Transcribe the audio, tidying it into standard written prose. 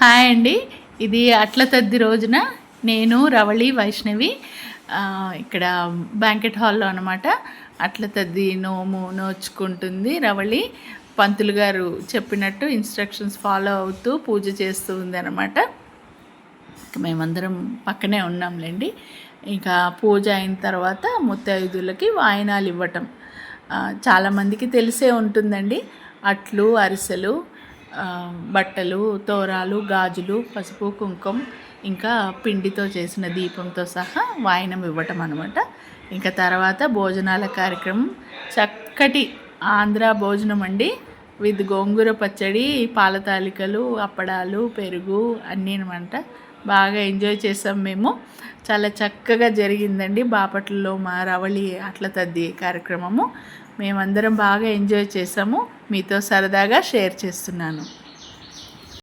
Hi అండి. ఇది అట్ల తద్ది రోజున నేను రవళి వైష్ణవి ఇక్కడ బ్యాంకెట్ హాల్లో అనమాట అట్ల తద్ది నోము నోచుకుంటుంది రవళి. పంతులు గారు చెప్పినట్టు ఇన్స్ట్రక్షన్స్ ఫాలో అవుతూ పూజ చేస్తూ ఉంది అనమాట. మేమందరం పక్కనే ఉన్నాంలేండి. ఇంకా పూజ అయిన తర్వాత ముత్తైదులకి వాయినాలు ఇవ్వటం చాలామందికి తెలిసే ఉంటుందండి. అట్లు, అరిసెలు, బట్టలు, తోరాలు, గాజులు, పసుపు, కుంకుమ, ఇంకా పిండితో చేసిన దీపంతో సహా వాయినం ఇవ్వటం అనమాట. ఇంకా తర్వాత భోజనాల కార్యక్రమం చక్కటి ఆంధ్ర భోజనం అండి. విత్ గోంగూర పచ్చడి, పాల తాలికలు, అప్పడాలు, పెరుగు అన్నీ అనమాట. బాగా ఎంజాయ్ చేసాం మేము. చాలా చక్కగా జరిగిందండి బాపట్లలో మా రవళి అట్ల తద్ది కార్యక్రమము. మేమందరం బాగా ఎంజాయ్ చేసాము. మీతో సరదాగా షేర్ చేస్తున్నాను.